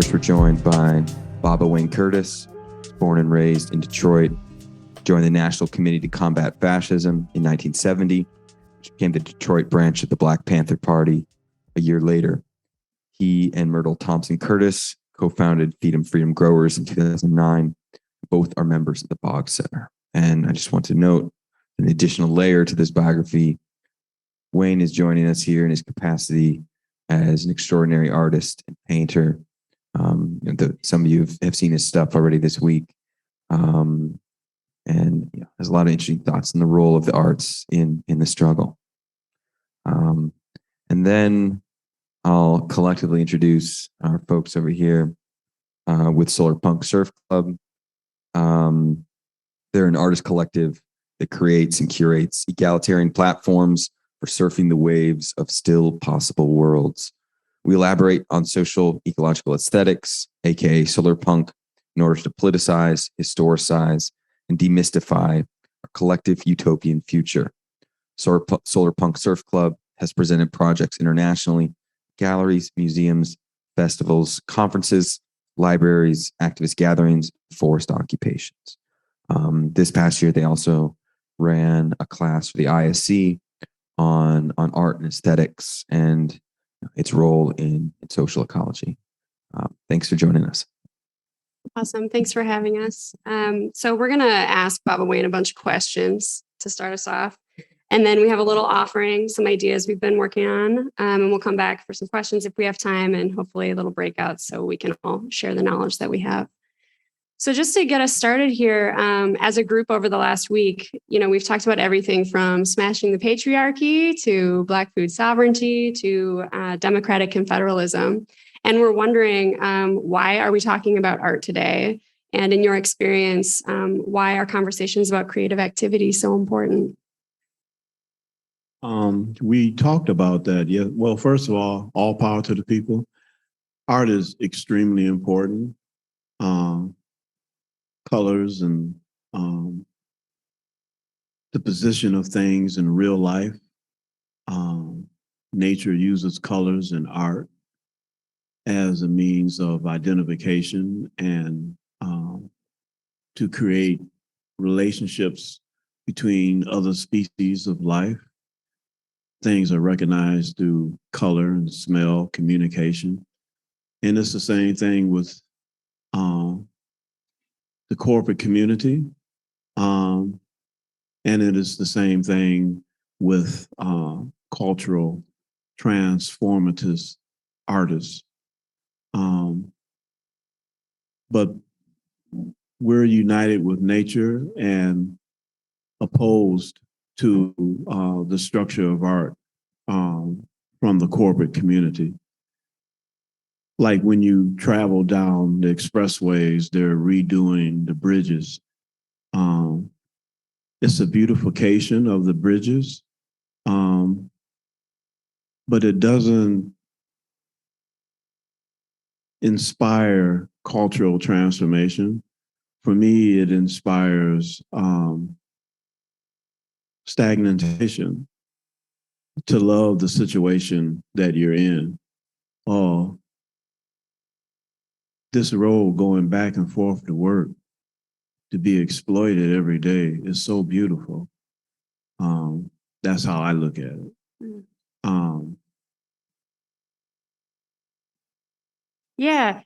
First, we're joined by Baba Wayne Curtis, born and raised in Detroit, joined the National Committee to Combat Fascism in 1970, which became the Detroit branch of the Black Panther Party a year later. He and Myrtle Thompson Curtis co-founded Feed 'em Freedom Growers in 2009. Both are members of the Boggs Center. And I just want to note an additional layer to this biography. Wayne is joining us here in his capacity as an extraordinary artist and painter. Some of you have seen his stuff already this week. And there's a lot of interesting thoughts on the role of the arts in the struggle. And then I'll collectively introduce our folks over here with Solarpunk Surf Club. They're an artist collective that creates and curates egalitarian platforms for surfing the waves of still possible worlds. We elaborate on social ecological aesthetics, aka solarpunk, in order to politicize, historicize, and demystify our collective utopian future. Solarpunk Surf Club has presented projects internationally, galleries, museums, festivals, conferences, libraries, activist gatherings, forest occupations. This past year, they also ran a class for the ISC on art and aesthetics and its role in social ecology. Thanks for joining us. Awesome. Thanks for having us. So we're going to ask Baba Wayne a bunch of questions to start us off. And then we have a little offering, some ideas we've been working on. And we'll come back for some questions if we have time, and hopefully a little breakout so we can all share the knowledge that we have. So just to get us started here, as a group over the last week, we've talked about everything from smashing the patriarchy to Black food sovereignty to democratic confederalism. And we're wondering, why are we talking about art today? And in your experience, why are conversations about creative activity so important? We talked about that. Yeah. Well, first of all power to the people. Art is extremely important. Colors and the position of things in real life. Nature uses colors and art as a means of identification and to create relationships between other species of life. Things are recognized through color and smell, communication. And it's the same thing with the corporate community. And it is the same thing with cultural transformative artists. But we're united with nature and opposed to the structure of art from the corporate community. Like when you travel down the expressways, they're redoing the bridges. It's a beautification of the bridges, but it doesn't inspire cultural transformation. For me, it inspires stagnation, to love the situation that you're in. Oh, this road going back and forth to work, to be exploited every day is so beautiful. That's how I look at it. Yeah.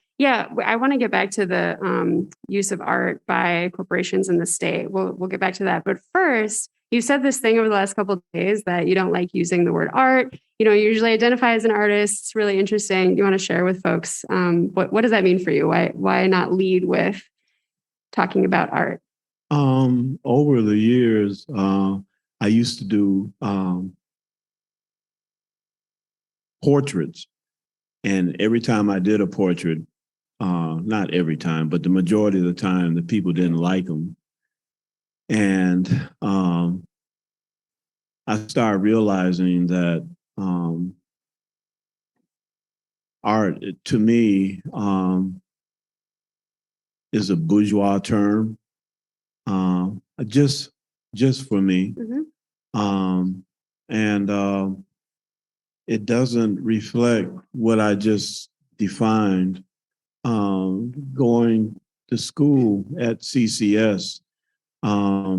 I want to get back to the use of art by corporations in the state. We'll get back to that. But first, you said this thing over the last couple of days that you don't like using the word art. You usually identify as an artist. It's really interesting. You want to share with folks what does that mean for you? Why not lead with talking about art? Over the years, I used to do portraits. And every time I did a portrait, not every time, but the majority of the time, the people didn't like them. And I started realizing that art, to me, is a bourgeois term, just for me. Mm-hmm. And it doesn't reflect what I just defined going to school at CCS, I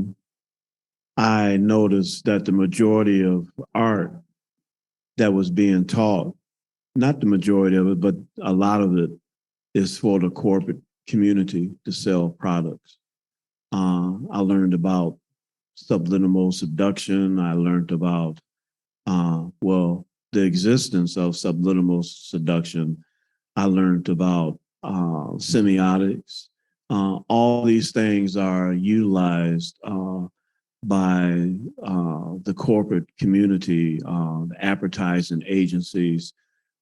noticed that the majority of art that was being taught, not the majority of it, but a lot of it is for the corporate community to sell products. I learned about subliminal seduction. I learned about, the existence of subliminal seduction. I learned about semiotics. All these things are utilized by the corporate community, the advertising agencies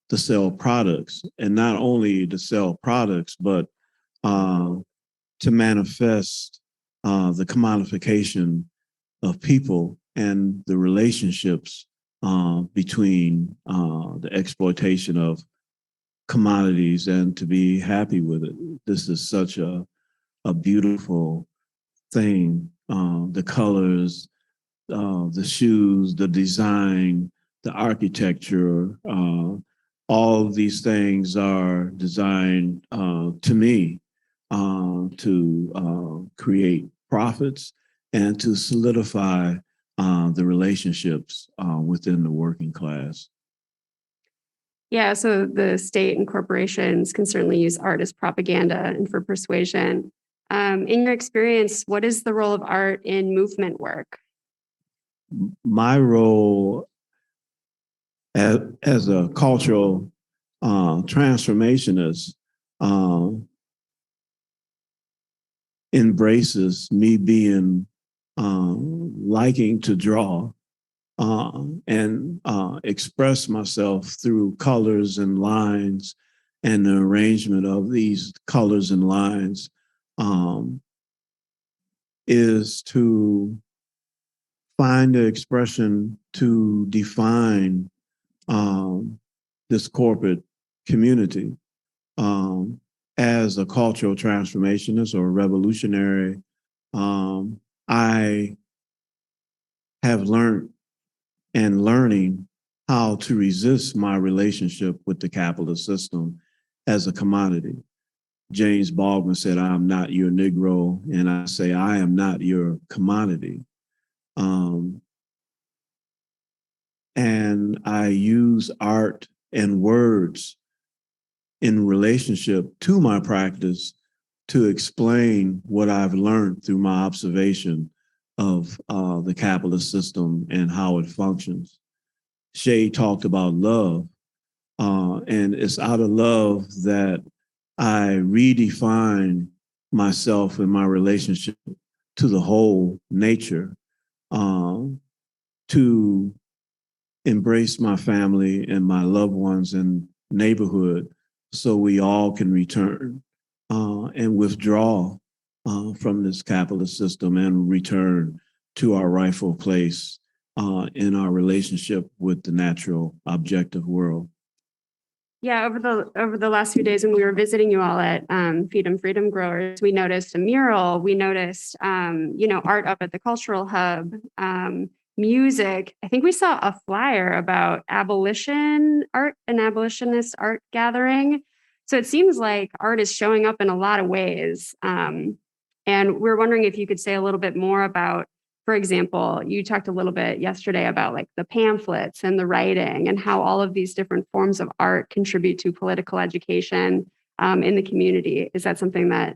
to sell products, and not only to sell products, but to manifest the commodification of people and the relationships between the exploitation of commodities and to be happy with it. This is such a beautiful thing. The colors, the shoes, the design, the architecture, all of these things are designed to me to create profits and to solidify the relationships within the working class. Yeah, so the state and corporations can certainly use art as propaganda and for persuasion. In your experience, what is the role of art in movement work? My role as a cultural transformationist embraces me being liking to draw and express myself through colors and lines and the arrangement of these colors and lines is to find the expression to define this corporate community as a cultural transformationist or revolutionary. I have learned and learning how to resist my relationship with the capitalist system as a commodity. James Baldwin said, "I am not your Negro," and I say, "I am not your commodity." And I use art and words in relationship to my practice to explain what I've learned through my observation of the capitalist system and how it functions. Shay talked about love, and it's out of love that I redefine myself and my relationship to the whole nature, to embrace my family and my loved ones and neighborhood so we all can return and withdraw from this capitalist system and return to our rightful place in our relationship with the natural objective world. Yeah, over the last few days when we were visiting you all at Freedom Growers, we noticed a mural. We noticed, art up at the cultural hub, music. I think we saw a flyer about abolition art, an abolitionist art gathering. So it seems like art is showing up in a lot of ways. And we're wondering if you could say a little bit more about, for example, you talked a little bit yesterday about like the pamphlets and the writing and how all of these different forms of art contribute to political education in the community. Is that something that?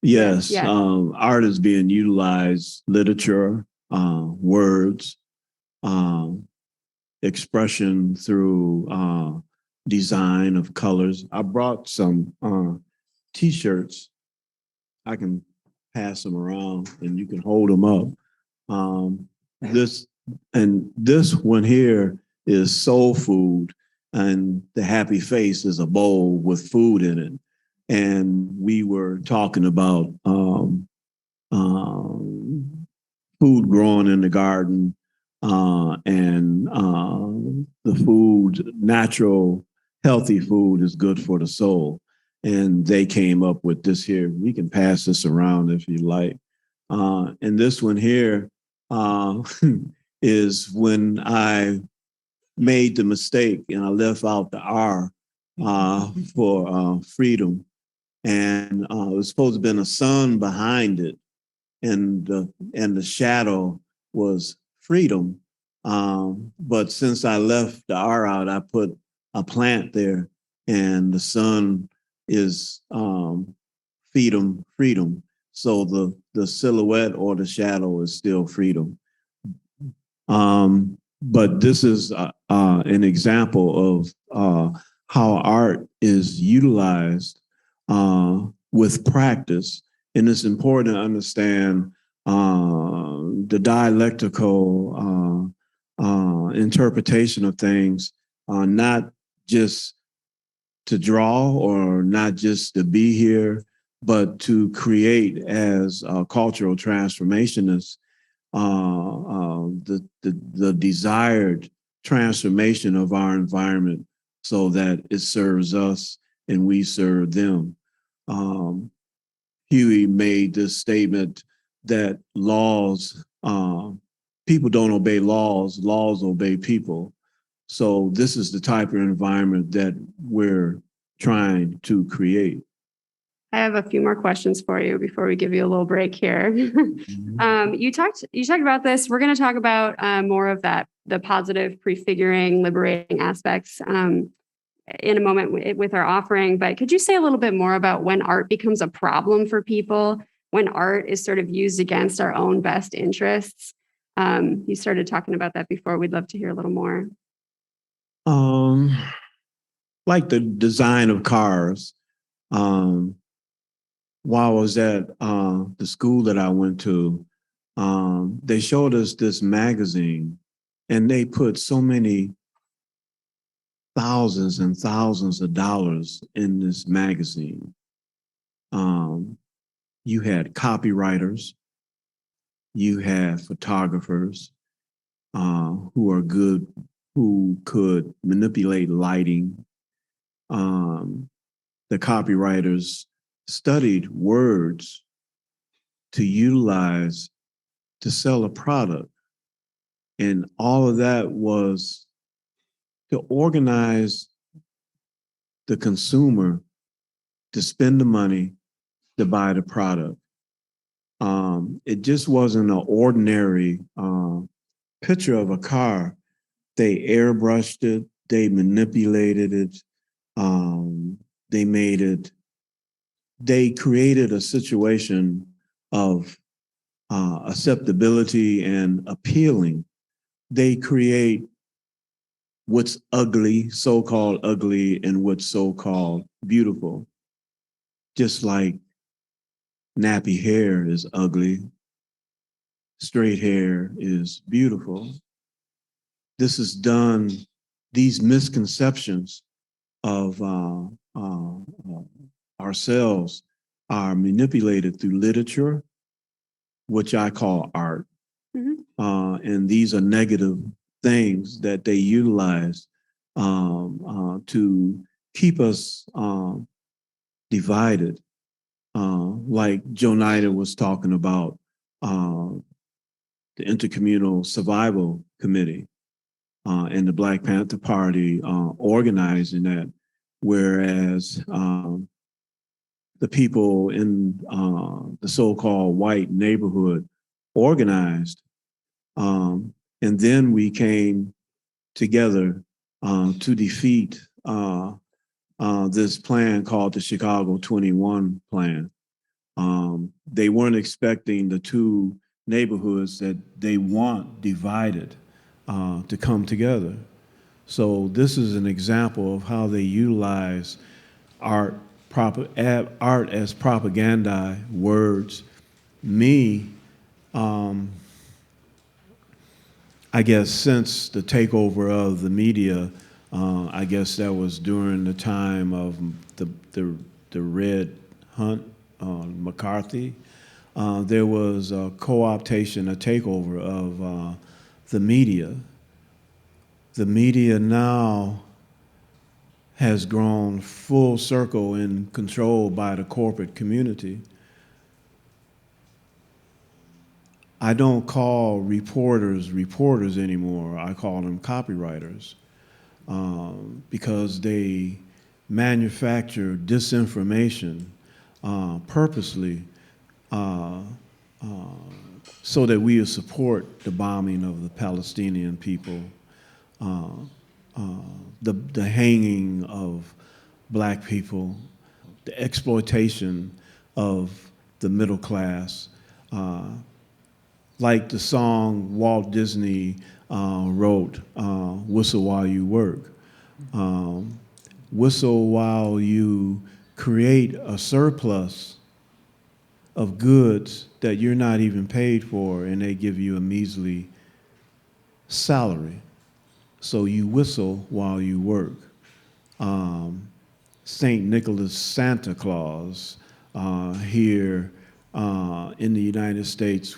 Yes, Yeah. art is being utilized, literature, words, expression through design of colors. I brought some T-shirts. I can pass them around and you can hold them up. This one here is soul food, and the happy face is a bowl with food in it. And we were talking about food growing in the garden and the food, natural, healthy food is good for the soul. And they came up with this here. We can pass this around if you like. And this one here is when I made the mistake and I left out the R for freedom. and it was supposed to have been a sun behind it, and the shadow was freedom. But since I left the R out, I put a plant there, and the sun is freedom, freedom. So the silhouette or the shadow is still freedom. But this is an example of how art is utilized with practice. And it's important to understand the dialectical interpretation of things, not just to draw or not just to be here, but to create as cultural transformationists the desired transformation of our environment so that it serves us and we serve them. Huey made this statement that laws, people don't obey laws, laws obey people. So this is the type of environment that we're trying to create. I have a few more questions for you before we give you a little break here. You talked about this. We're going to talk about more of that, the positive prefiguring, liberating aspects in a moment with our offering. But could you say a little bit more about when art becomes a problem for people, when art is sort of used against our own best interests? You started talking about that before. We'd love to hear a little more. Like the design of cars. While I was at the school that I went to, they showed us this magazine, and they put so many thousands and thousands of dollars in this magazine. You had copywriters, you had photographers who are good, who could manipulate lighting. The copywriters studied words to utilize to sell a product. And all of that was to organize the consumer to spend the money to buy the product. It just wasn't an ordinary picture of a car. They airbrushed it, they manipulated it, they made it, they created a situation of acceptability and appealing. They create what's ugly, so-called ugly, and what's so-called beautiful. Just like nappy hair is ugly, straight hair is beautiful. This is done, these misconceptions of ourselves are manipulated through literature, which I call art. And these are negative things that they utilize to keep us divided. Like Jonida was talking about the Intercommunal Survival Committee and the Black Panther Party organizing that, whereas the people in the so-called white neighborhood organized. And then we came together to defeat this plan called the Chicago 21 plan. They weren't expecting the two neighborhoods that they want divided to come together. So this is an example of how they utilize art as propaganda, words. Me, I guess since the takeover of the media, I guess that was during the time of the Red Hunt, McCarthy. There was a co-optation, a takeover of the media. The media now has grown full circle and controlled by the corporate community. I don't call reporters anymore. I call them copywriters because they manufacture disinformation purposely so that we would support the bombing of the Palestinian people, the hanging of black people, the exploitation of the middle class. Like the song Walt Disney wrote, Whistle While You Work. Whistle while you create a surplus of goods that you're not even paid for, and they give you a measly salary. So you whistle while you work. St. Nicholas Santa Claus here in the United States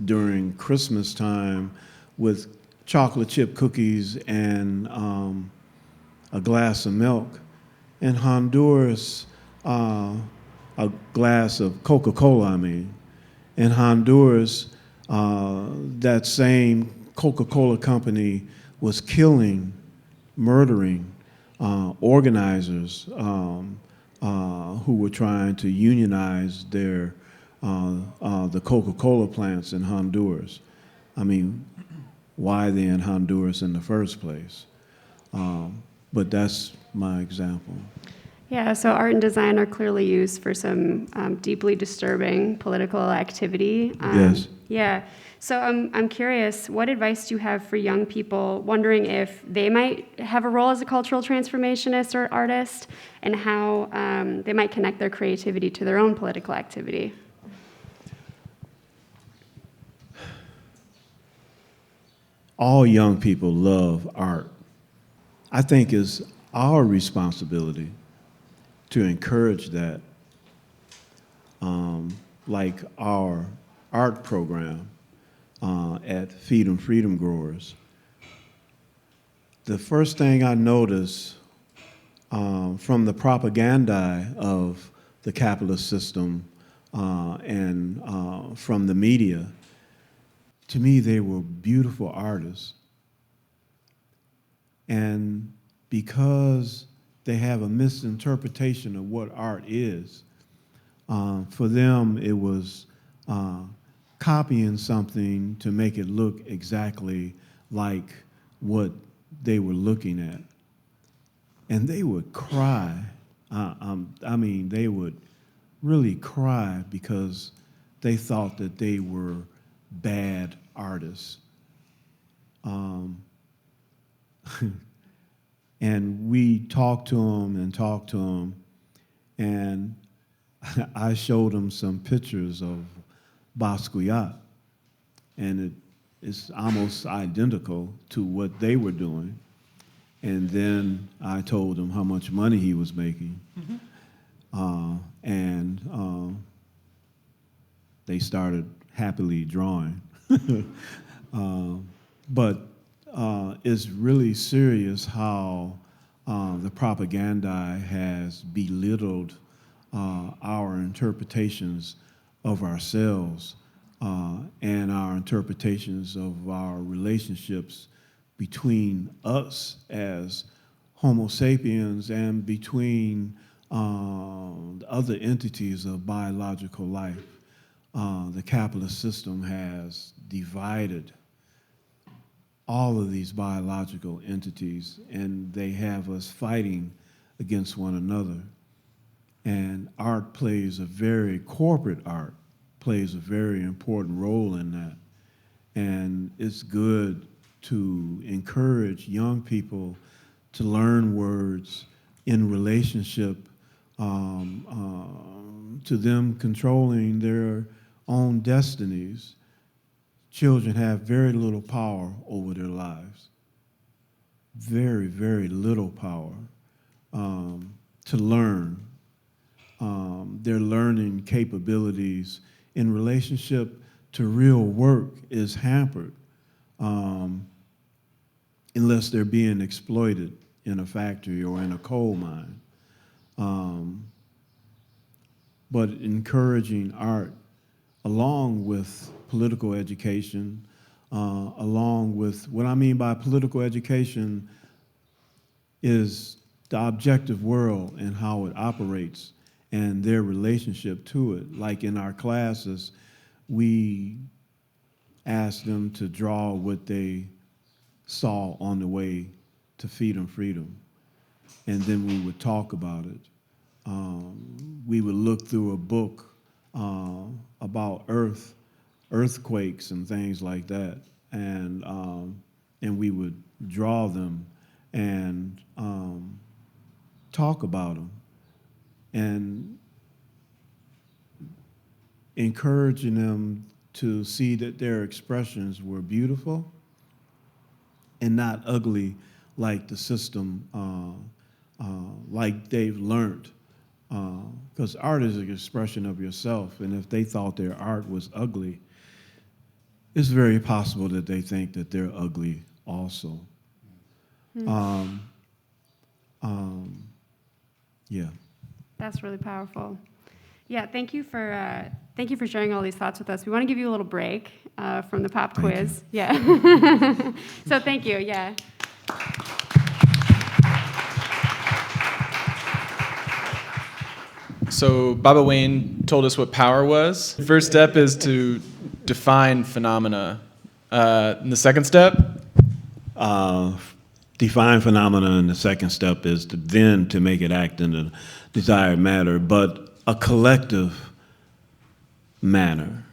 during Christmas time with chocolate chip cookies and a glass of milk. In Honduras, a glass of Coca-Cola, In Honduras, that same Coca-Cola company was murdering organizers who were trying to unionize the Coca-Cola plants in Honduras. Why they in Honduras in the first place? But that's my example. Yeah, so art and design are clearly used for some deeply disturbing political activity. Yes. Yeah. So I'm curious, what advice do you have for young people wondering if they might have a role as a cultural transformationist or artist, and how they might connect their creativity to their own political activity? All young people love art. I think it's our responsibility to encourage that, like our art program at Feed 'em Freedom Growers. The first thing I noticed from the propaganda of the capitalist system and from the media, to me, they were beautiful artists. And because they have a misinterpretation of what art is, for them it was copying something to make it look exactly like what they were looking at. And they would cry. They would really cry because they thought that they were bad artists. And we talked to them, and I showed them some pictures of Basquiat, and it's almost identical to what they were doing. And then I told them how much money he was making, and they started happily drawing. But it's really serious how the propaganda has belittled our interpretations of ourselves and our interpretations of our relationships between us as Homo sapiens and between other entities of biological life. The capitalist system has divided all of these biological entities, and they have us fighting against one another. And corporate art plays a very important role in that. And it's good to encourage young people to learn words in relationship to them controlling their own destinies. Children have very little power over their lives. Very, very little power to learn. Their learning capabilities in relationship to real work is hampered unless they're being exploited in a factory or in a coal mine. But encouraging art along with political along with, what I mean by political education is the objective world and how it operates and their relationship to it. Like in our classes, we asked them to draw what they saw on the way to freedom, and then we would talk about it. We would look through a book about earthquakes and things like that, and we would draw them and talk about them, and encouraging them to see that their expressions were beautiful and not ugly like the system, like they've learned. Because art is an expression of yourself, and if they thought their art was ugly, it's very possible that they think that they're ugly also. Yeah. That's really powerful. Yeah, thank you for sharing all these thoughts with us. We want to give you a little break from the pop quiz. Yeah. So thank you. Yeah. So Baba Wayne told us what power was. First step is to define phenomena. And the second step? Define phenomena, and the second step is to make it act in a desired manner, but a collective manner,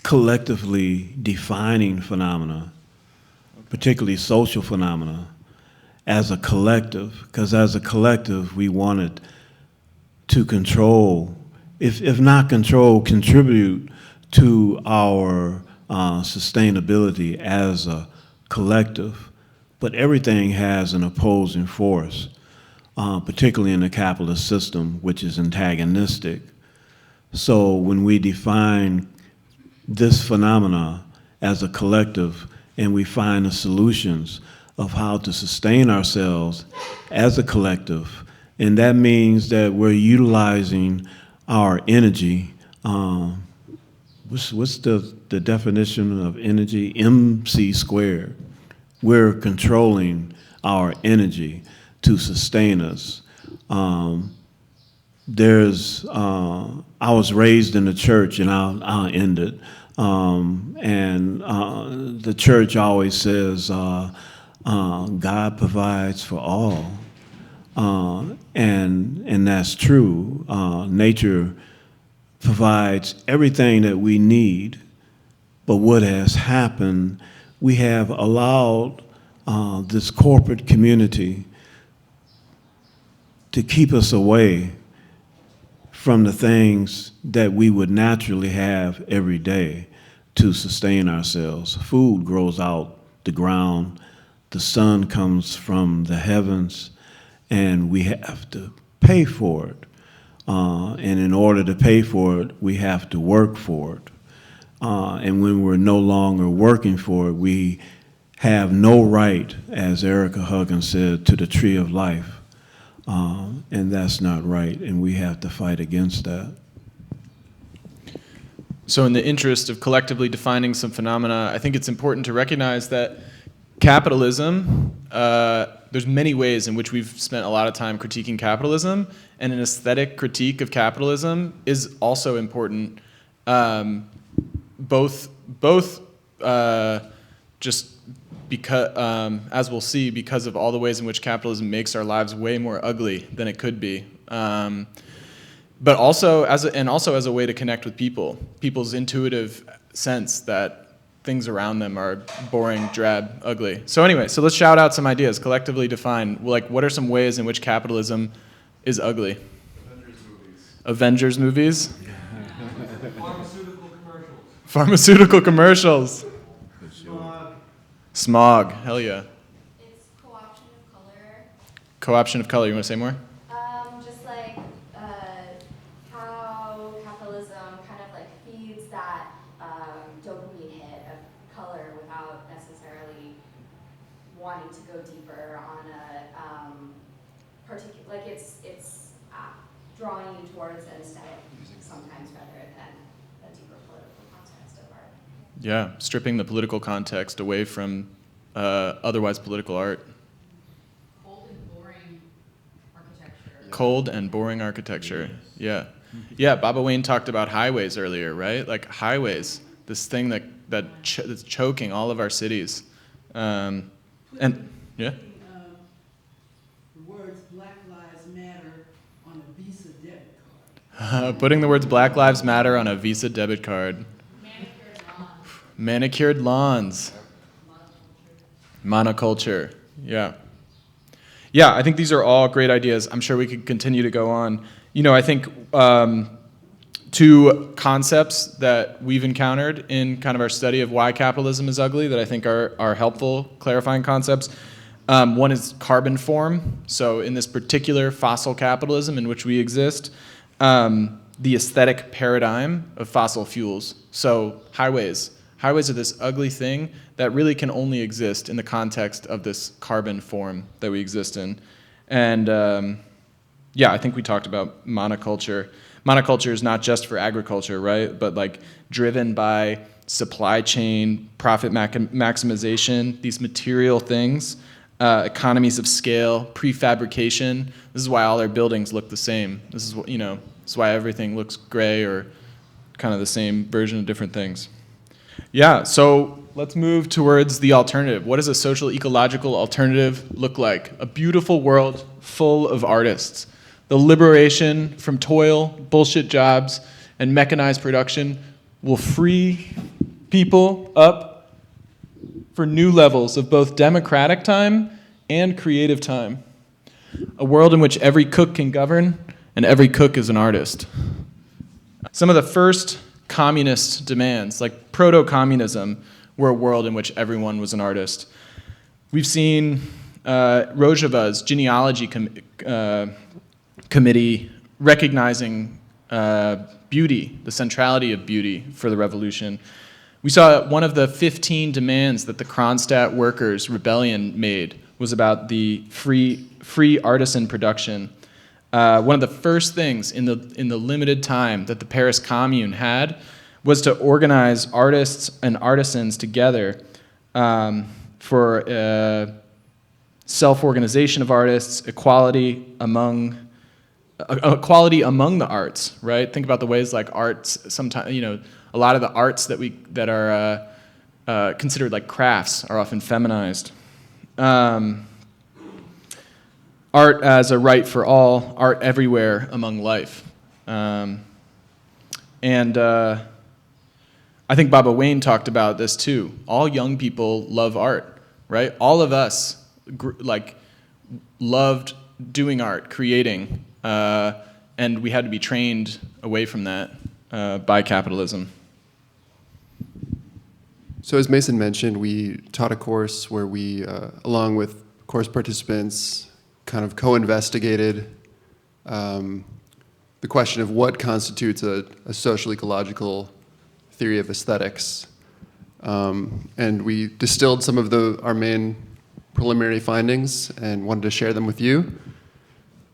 collectively defining phenomena, particularly social phenomena, as a collective, because as a collective, we wanted to control, if not control, contribute to our sustainability as a collective. But everything has an opposing force, particularly in the capitalist system, which is antagonistic. So when we define this phenomena as a collective and we find the solutions of how to sustain ourselves as a collective, and that means that we're utilizing our energy. What's the definition of energy? MC squared. We're controlling our energy to sustain us. I was raised in the church, and I'll end it. The church always says, God provides for all. And that's true. Nature provides everything that we need, but what has happened, we have allowed this corporate community to keep us away from the things that we would naturally have every day to sustain ourselves. Food grows out the ground, the sun comes from the heavens, and we have to pay for it. And in order to pay for it, we have to work for it. And when we're no longer working for it, we have no right, as Erica Huggins said, to the tree of life. And that's not right, and we have to fight against that. So in the interest of collectively defining some phenomena, I think it's important to recognize that capitalism, there's many ways in which we've spent a lot of time critiquing capitalism, and an aesthetic critique of capitalism is also important, just because, as we'll see, because of all the ways in which capitalism makes our lives way more ugly than it could be. But also as a way to connect with people's intuitive sense that things around them are boring, drab, ugly. So anyway, so let's shout out some ideas, collectively define, like what are some ways in which capitalism is ugly? Avengers movies. Pharmaceutical commercials. Smog, hell yeah. It's co-option of color. Co-option of color, you want to say more? Just like how capitalism kind of like feeds that dopamine hit of color without necessarily wanting to go deeper on a particular, like it's drawing you towards an aesthetic sometimes rather than a deeper political context of art. Yeah, stripping the political context away from otherwise political art. Cold and boring architecture. cold and boring architecture. Yeah. Yeah, Baba Wayne talked about highways earlier, right? Like highways, this thing that's choking all of our cities. And yeah. The words Black Lives Matter on a Visa debit card. Putting the words Black Lives Matter on a Visa debit card. Manicured lawns. Monoculture. Yeah. Yeah, I think these are all great ideas. I'm sure we could continue to go on. You know, I think two concepts that we've encountered in kind of our study of why capitalism is ugly that I think are helpful, clarifying concepts. One is carbon form. So in this particular fossil capitalism in which we exist, the aesthetic paradigm of fossil fuels. So highways. Highways are this ugly thing that really can only exist in the context of this carbon form that we exist in. And yeah, I think we talked about monoculture. Monoculture is not just for agriculture, right? But like driven by supply chain, profit maximization, these material things, economies of scale, prefabrication. This is why all our buildings look the same. This is this is why everything looks gray or kind of the same version of different things. Yeah, so let's move towards the alternative. What does a social ecological alternative look like? A beautiful world full of artists. The liberation from toil, bullshit jobs, and mechanized production will free people up for new levels of both democratic time and creative time. A world in which every cook can govern and every cook is an artist. Some of the first communist demands, like proto-communism, were a world in which everyone was an artist. We've seen Rojava's genealogy committee recognizing beauty, the centrality of beauty for the revolution. We saw one of the 15 demands that the Kronstadt workers' rebellion made was about the free artisan production. One of the first things in the limited time that the Paris Commune had was to organize artists and artisans together for self-organization of artists, equality among the arts. Right? Think about the ways like arts. Sometimes a lot of the arts that are considered like crafts are often feminized. Art as a right for all, art everywhere among life. And I think Baba Wayne talked about this too. All young people love art, right? All of us loved doing art, creating, and we had to be trained away from that by capitalism. So as Mason mentioned, we taught a course where we, along with course participants, kind of co-investigated the question of what constitutes a social ecological theory of aesthetics. And we distilled some of our main preliminary findings and wanted to share them with you.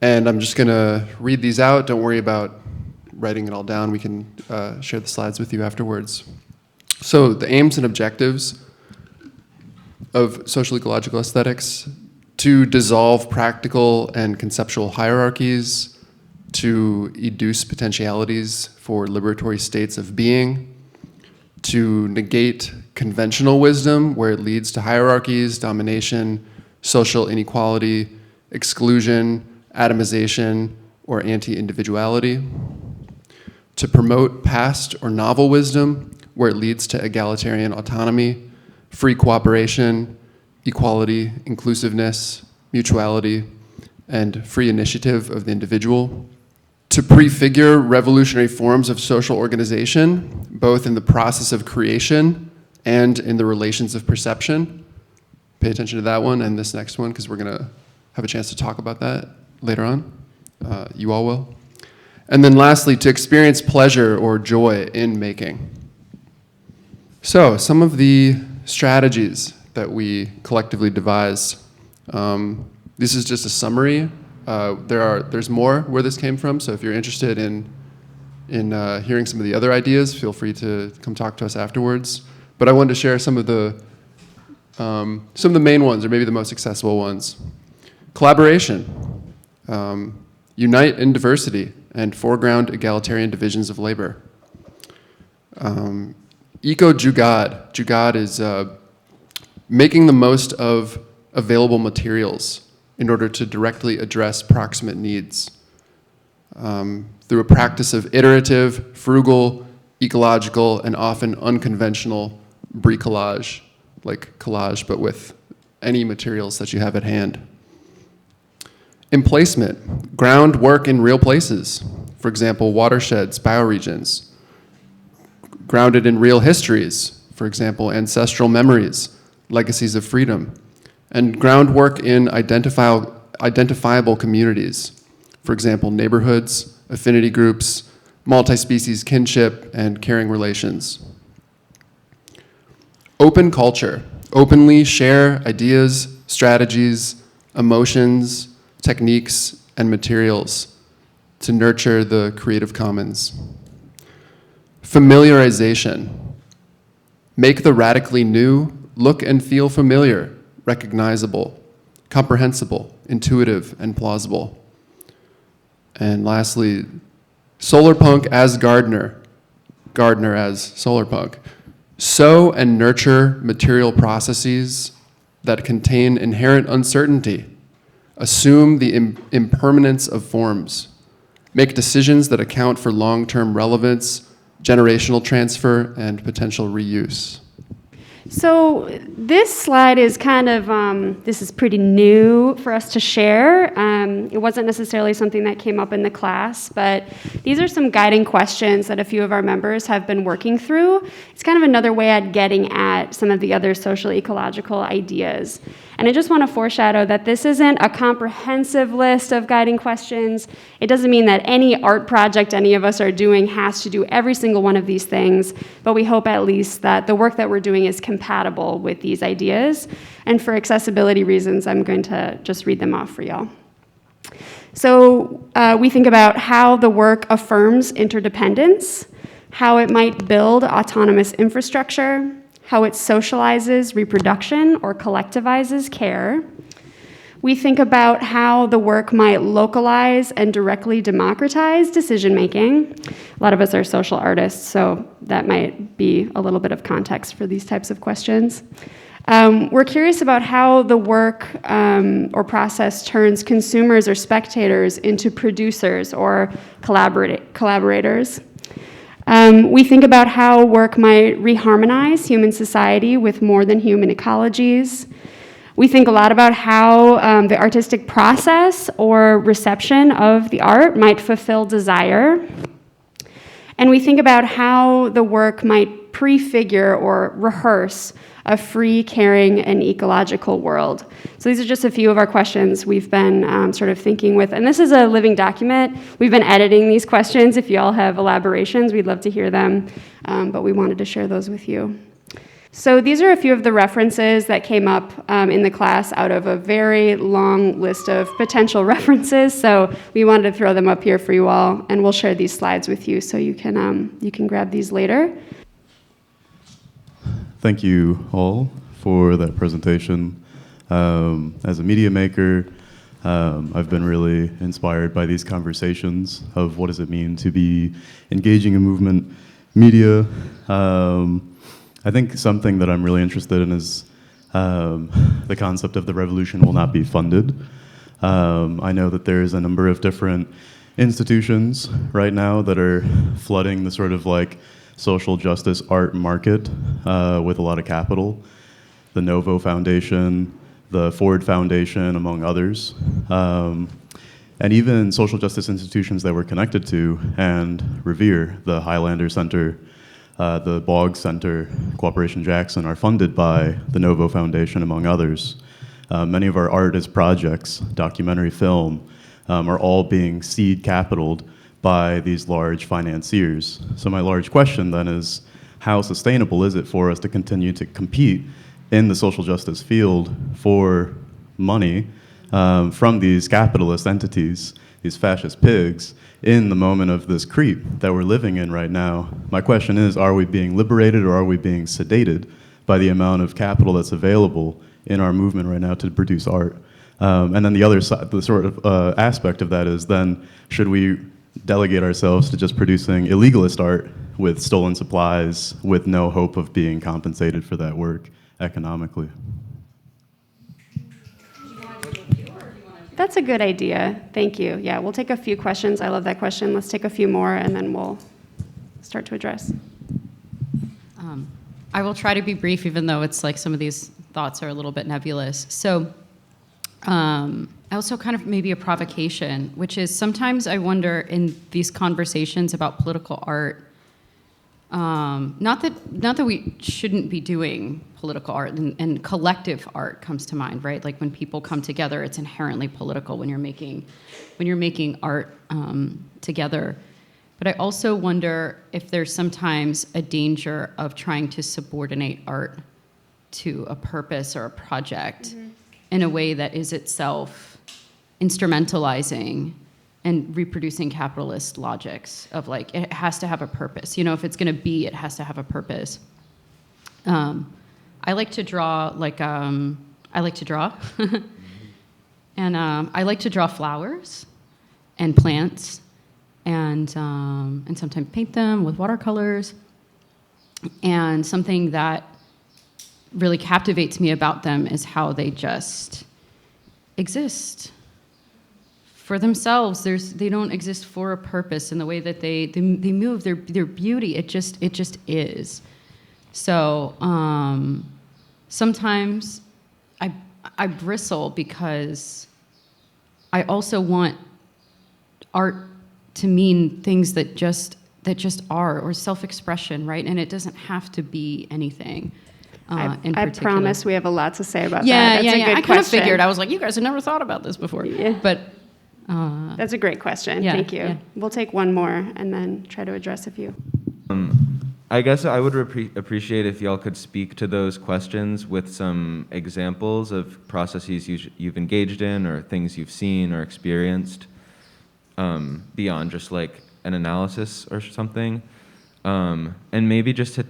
And I'm just going to read these out. Don't worry about writing it all down. We can share the slides with you afterwards. So the aims and objectives of social ecological aesthetics: to dissolve practical and conceptual hierarchies, to educe potentialities for liberatory states of being, to negate conventional wisdom where it leads to hierarchies, domination, social inequality, exclusion, atomization, or anti-individuality, to promote past or novel wisdom where it leads to egalitarian autonomy, free cooperation, equality, inclusiveness, mutuality, and free initiative of the individual. To prefigure revolutionary forms of social organization, both in the process of creation and in the relations of perception. Pay attention to that one and this next one, because we're going to have a chance to talk about that later on. You all will. And then lastly, to experience pleasure or joy in making. So, some of the strategies that we collectively devised. This is just a summary. There's more where this came from, so if you're interested in hearing some of the other ideas, feel free to come talk to us afterwards. But I wanted to share some of the main ones, or maybe the most accessible ones. Collaboration. unite in diversity, and foreground egalitarian divisions of labor. Eco-jugad. Jugad is making the most of available materials in order to directly address proximate needs through a practice of iterative, frugal, ecological, and often unconventional bricolage, like collage, but with any materials that you have at hand. Emplacement, ground work in real places. For example, watersheds, bioregions. Grounded in real histories, for example, ancestral memories, legacies of freedom. And groundwork in identifiable communities. For example, neighborhoods, affinity groups, multi-species kinship, and caring relations. Open culture, openly share ideas, strategies, emotions, techniques, and materials to nurture the creative commons. Familiarization, make the radically new look and feel familiar, recognizable, comprehensible, intuitive, and plausible. And lastly, Solarpunk as gardener, gardener as Solarpunk. Sow and nurture material processes that contain inherent uncertainty. Assume the impermanence of forms. Make decisions that account for long-term relevance, generational transfer, and potential reuse. So this slide is kind of, this is pretty new for us to share. It wasn't necessarily something that came up in the class, but these are some guiding questions that a few of our members have been working through. It's kind of another way at getting at some of the other social ecological ideas. And I just want to foreshadow that this isn't a comprehensive list of guiding questions. It doesn't mean that any art project any of us are doing has to do every single one of these things, but we hope at least that the work that we're doing is compatible with these ideas. And for accessibility reasons, I'm going to just read them off for y'all. So we think about how the work affirms interdependence, how it might build autonomous infrastructure, how it socializes reproduction or collectivizes care. We think about how the work might localize and directly democratize decision-making. A lot of us are social artists, so that might be a little bit of context for these types of questions. We're curious about how the work or process turns consumers or spectators into producers or collaborators. We think about how work might reharmonize human society with more than human ecologies. We think a lot about how the artistic process or reception of the art might fulfill desire. And we think about how the work might prefigure or rehearse a free, caring, and ecological world. So these are just a few of our questions we've been sort of thinking with. And this is a living document. We've been editing these questions. If you all have elaborations, we'd love to hear them. But we wanted to share those with you. So these are a few of the references that came up in the class out of a very long list of potential references. So we wanted to throw them up here for you all, and we'll share these slides with you so you can grab these later. Thank you all for that presentation. As a media maker, I've been really inspired by these conversations of what does it mean to be engaging in movement media. I think something that I'm really interested in is the concept of the revolution will not be funded. I know that there's a number of different institutions right now that are flooding the sort of like social justice art market with a lot of capital. The Novo Foundation, the Ford Foundation, among others. And even social justice institutions that we're connected to and revere, the Highlander Center, the Boggs Center, Cooperation Jackson, are funded by the Novo Foundation, among others. Many of our artist projects, documentary film, are all being seed capitaled by these large financiers. So my large question then is, how sustainable is it for us to continue to compete in the social justice field for money from these capitalist entities, these fascist pigs, in the moment of this creep that we're living in right now? My question is, are we being liberated or are we being sedated by the amount of capital that's available in our movement right now to produce art? And then the other side, the sort of aspect of that is then, should we delegate ourselves to just producing illegalist art with stolen supplies with no hope of being compensated for that work economically? That's a good idea. Thank you. Yeah, we'll take a few questions. I love that question. Let's take a few more, and then we'll start to address. I will try to be brief, even though it's like some of these thoughts are a little bit nebulous. So also kind of maybe a provocation, which is sometimes I wonder in these conversations about political art, not that we shouldn't be doing political art, and collective art comes to mind, right? Like when people come together, it's inherently political when you're making art together. But I also wonder if there's sometimes a danger of trying to subordinate art to a purpose or a project in a way that is itself instrumentalizing and reproducing capitalist logics of like, it has to have a purpose. You know, if it's gonna be, it has to have a purpose. I like to draw, and I like to draw flowers and plants and sometimes paint them with watercolors. And something that really captivates me about them is how they just exist for themselves. They don't exist for a purpose in the way that they move. Their beauty, it just is. So sometimes I bristle because I also want art to mean things that just are, or self-expression, right? And it doesn't have to be anything. I promise we have a lot to say about that. Yeah, That's a good I kind of question. figured. I was like, you guys have never thought about this before. Yeah. But that's a great question. Yeah, Thank you. yeah. We'll take one more and then try to address a few. I guess I would appreciate if y'all could speak to those questions with some examples of processes you've engaged in or things you've seen or experienced, beyond just like an analysis or something. And maybe just to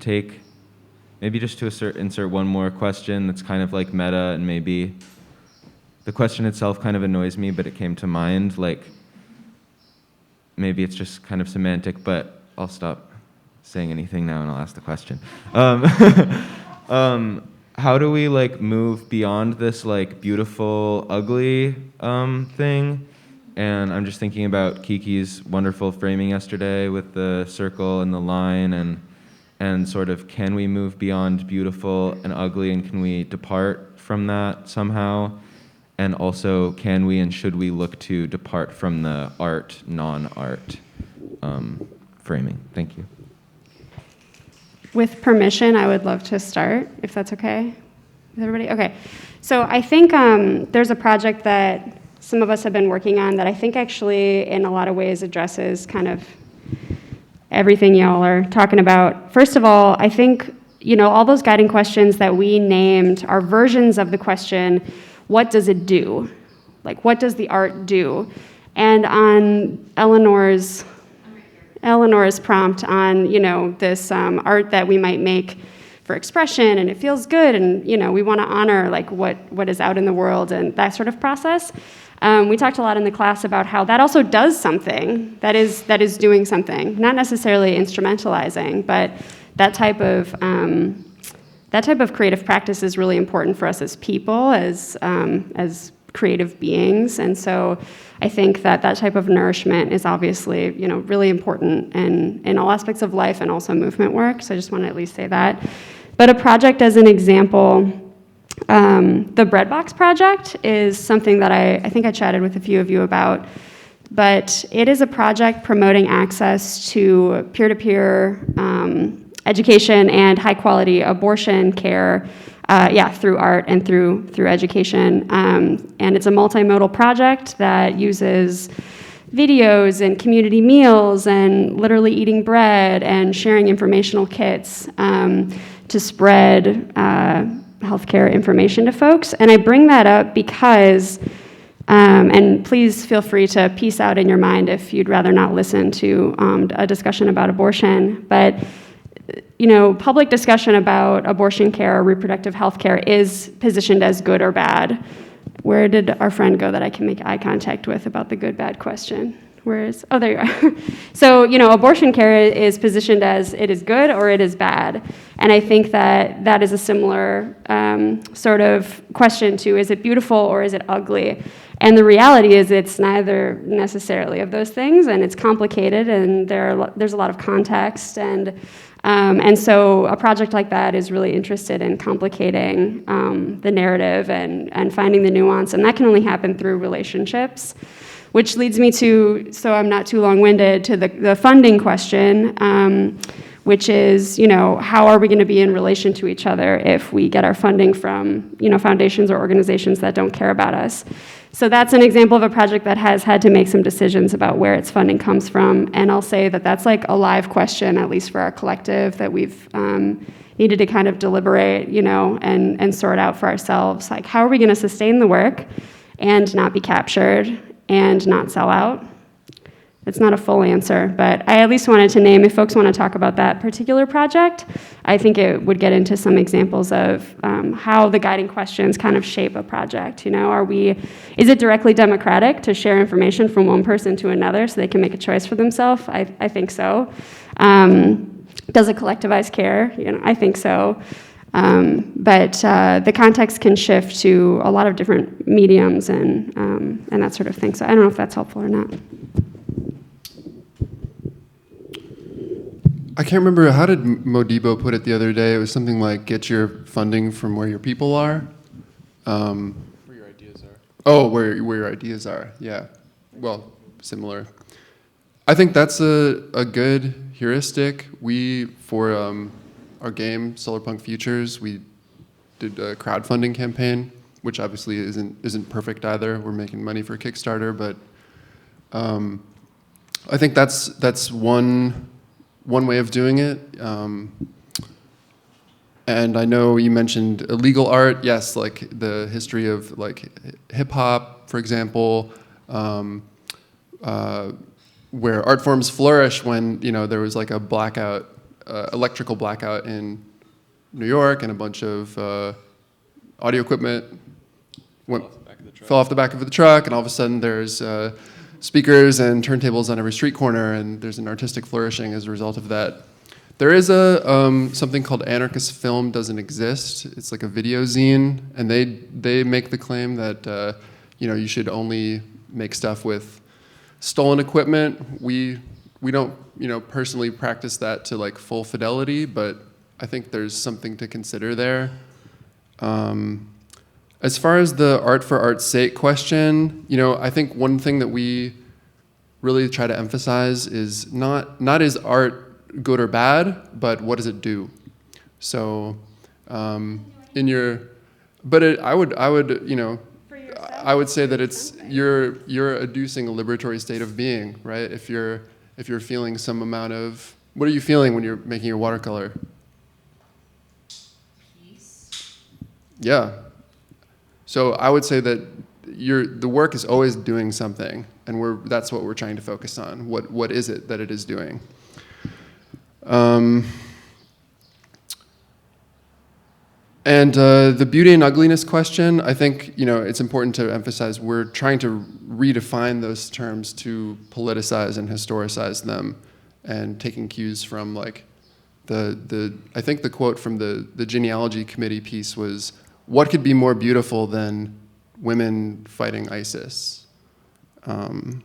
insert one more question that's kind of like meta, and maybe the question itself kind of annoys me, but it came to mind. Like, maybe it's just kind of semantic, but I'll stop saying anything now and I'll ask the question. How do we like move beyond this like beautiful, ugly thing? And I'm just thinking about Kiki's wonderful framing yesterday with the circle and the line, and sort of, can we move beyond beautiful and ugly, and can we depart from that somehow? And also, can we and should we look to depart from the art, non-art framing? Thank you. With permission, I would love to start, if that's okay with everybody. Okay, so I think there's a project that some of us have been working on that I think actually in a lot of ways addresses kind of everything y'all are talking about. First of all, I think, all those guiding questions that we named are versions of the question, what does it do? Like, what does the art do? And on Eleanor's prompt on, this art that we might make for expression, and it feels good, and, we want to honor, like, what is out in the world and that sort of process. We talked a lot in the class about how that also does something, that is doing something, not necessarily instrumentalizing, but that type of creative practice is really important for us as people, as creative beings. And so I think that type of nourishment is obviously, really important in all aspects of life and also movement work. So I just want to at least say that. But a project as an example, the Breadbox project is something that I think I chatted with a few of you about, but it is a project promoting access to peer-to-peer education and high-quality abortion care, through art and through education. And it's a multimodal project that uses videos and community meals and literally eating bread and sharing informational kits to spread healthcare information to folks. And I bring that up because, and please feel free to piece out in your mind if you'd rather not listen to a discussion about abortion, but public discussion about abortion care or reproductive health care is positioned as good or bad where did our friend go that I can make eye contact with about the good, bad question? Oh, there you are. So, abortion care is positioned as it is good or it is bad. And I think that is a similar sort of question to, is it beautiful or is it ugly? And the reality is it's neither necessarily of those things, and it's complicated, and there's a lot of context. And so a project like that is really interested in complicating the narrative and finding the nuance, and that can only happen through relationships. Which leads me to, so I'm not too long-winded, to the funding question, which is, how are we going to be in relation to each other if we get our funding from, foundations or organizations that don't care about us? So that's an example of a project that has had to make some decisions about where its funding comes from, and I'll say that that's like a live question, at least for our collective, that we've needed to kind of deliberate, and sort out for ourselves. Like, how are we going to sustain the work and not be captured and not sell out? It's not a full answer, but I at least wanted to name, if folks want to talk about that particular project, I think it would get into some examples of how the guiding questions kind of shape a project. Is it directly democratic to share information from one person to another so they can make a choice for themselves? I think so. Does it collectivize care? I think so. But the context can shift to a lot of different mediums and that sort of thing. So I don't know if that's helpful or not. I can't remember, how did Modibo put it the other day? It was something like, get your funding from where your people are. Where your ideas are. Oh, where your ideas are, yeah. Well, similar. I think that's a good heuristic. For our game, Solarpunk Futures, we did a crowdfunding campaign, which obviously isn't perfect either. We're making money for Kickstarter, but I think that's one way of doing it. And I know you mentioned illegal art. Yes, like the history of like hip hop, for example, where art forms flourish when there was like a blackout, electrical blackout in New York, and a bunch of audio equipment fell off the back of the truck, and all of a sudden there's speakers and turntables on every street corner, and there's an artistic flourishing as a result of that. There is something called Anarchist Film Doesn't Exist. It's like a video zine, and they make the claim that you should only make stuff with stolen equipment. We don't personally practice that to like full fidelity, but I think there's something to consider there. As far as the art for art's sake question, I think one thing that we really try to emphasize is not is art good or bad, but what does it do? So I would say that it's you're adducing a liberatory state of being, right? If you're feeling some amount of, what are you feeling when you're making your watercolor? Peace. Yeah. So I would say that the work is always doing something, and that's what we're trying to focus on. What is it that it is doing? And the beauty and ugliness question, I think it's important to emphasize we're trying to redefine those terms to politicize and historicize them, and taking cues from like I think the quote from the genealogy committee piece was, what could be more beautiful than women fighting ISIS? And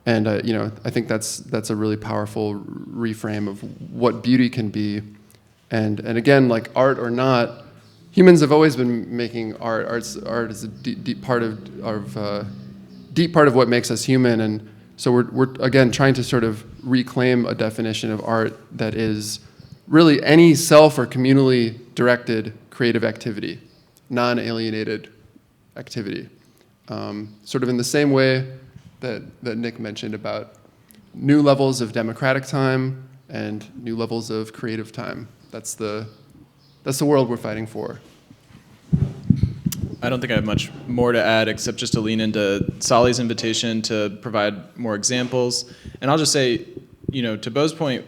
I think that's a really powerful reframe of what beauty can be. And again, like art or not, humans have always been making art. Art is a deep part of what makes us human. And so we're again trying to sort of reclaim a definition of art that is really any self or communally directed creative activity, non-alienated activity. Sort of in the same way that Nick mentioned about new levels of democratic time and new levels of creative time. That's the world we're fighting for. I don't think I have much more to add except just to lean into Solly's invitation to provide more examples. And I'll just say, to Bo's point,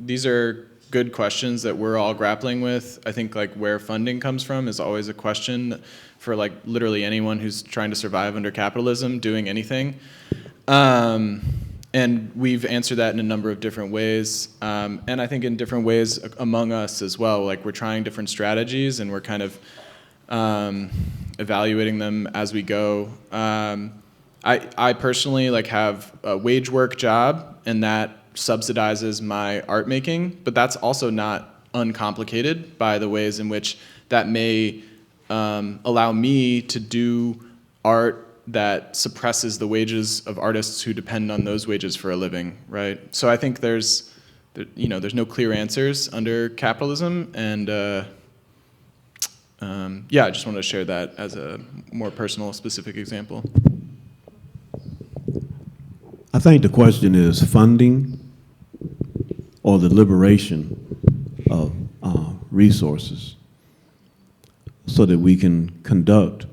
these are good questions that we're all grappling with. I think like where funding comes from is always a question for like literally anyone who's trying to survive under capitalism, doing anything. And we've answered that in a number of different ways. And I think in different ways among us as well. Like we're trying different strategies and we're kind of evaluating them as we go. I personally like have a wage work job, and that subsidizes my art making, but that's also not uncomplicated by the ways in which that may allow me to do art that suppresses the wages of artists who depend on those wages for a living, right? So I think there's no clear answers under capitalism, and yeah, I just wanted to share that as a more personal, specific example. I think the question is funding or the liberation of resources so that we can conduct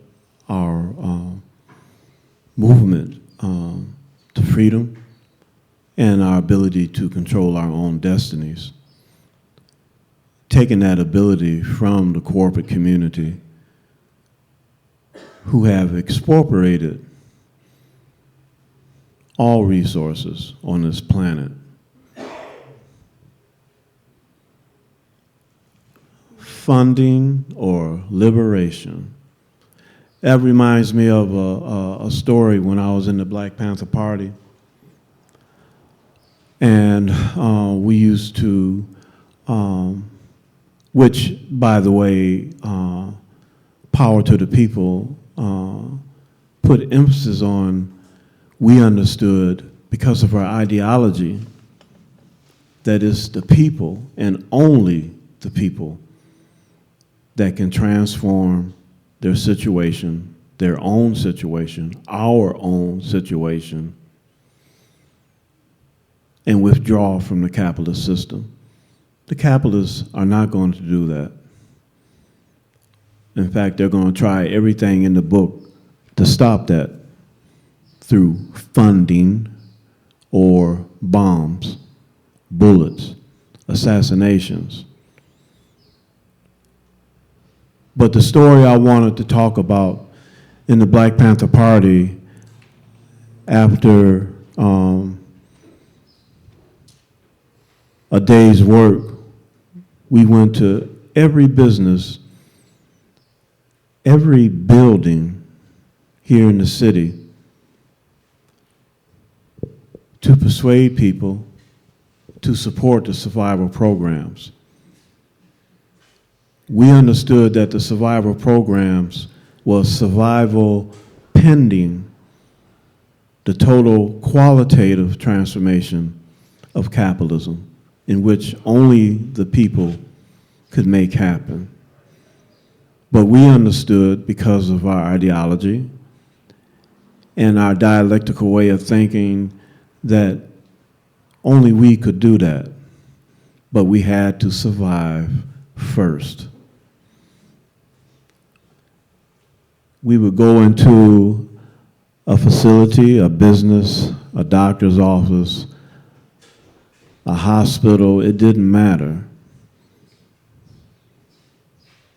our movement to freedom and our ability to control our own destinies. Taking that ability from the corporate community who have expropriated all resources on this planet. Funding or liberation. That reminds me of a story when I was in the Black Panther Party. And we used to, which, by the way, Power to the People put emphasis on. We understood, because of our ideology, that it's the people and only the people that can transform their situation, their own situation, our own situation, and withdraw from the capitalist system. The capitalists are not going to do that. In fact, they're going to try everything in the book to stop that through funding or bombs, bullets, assassinations. But the story I wanted to talk about in the Black Panther Party after a day's work, we went to every business, every building here in the city to persuade people to support the survival programs. We understood that the survival programs was survival pending the total qualitative transformation of capitalism, in which only the people could make happen. But we understood, because of our ideology and our dialectical way of thinking, that only we could do that, but we had to survive first. We would go into a facility, a business, a doctor's office, a hospital, it didn't matter,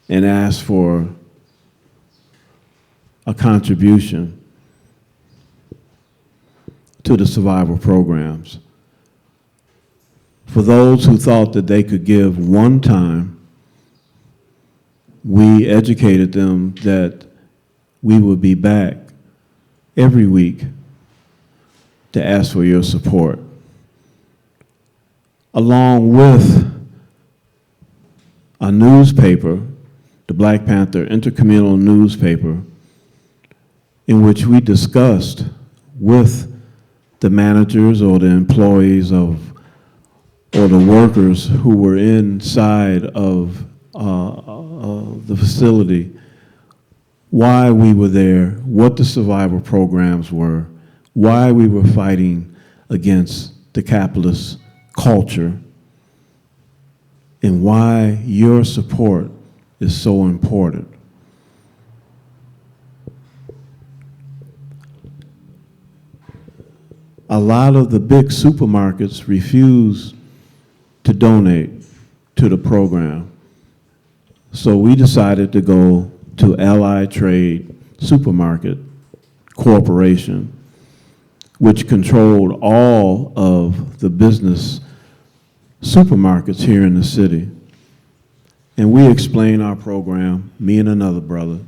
and ask for a contribution to the survival programs. For those who thought that they could give one time, we educated them that we would be back every week to ask for your support, along with a newspaper, the Black Panther Intercommunal newspaper, in which we discussed with the managers or the employees of, or the workers who were inside of the facility, why we were there, what the survival programs were, why we were fighting against the capitalist culture, and why your support is so important. A lot of the big supermarkets refuse to donate to the program. So we decided to go to Allied Trade Supermarket Corporation, which controlled all of the business supermarkets here in the city. And we explained our program, me and another brother.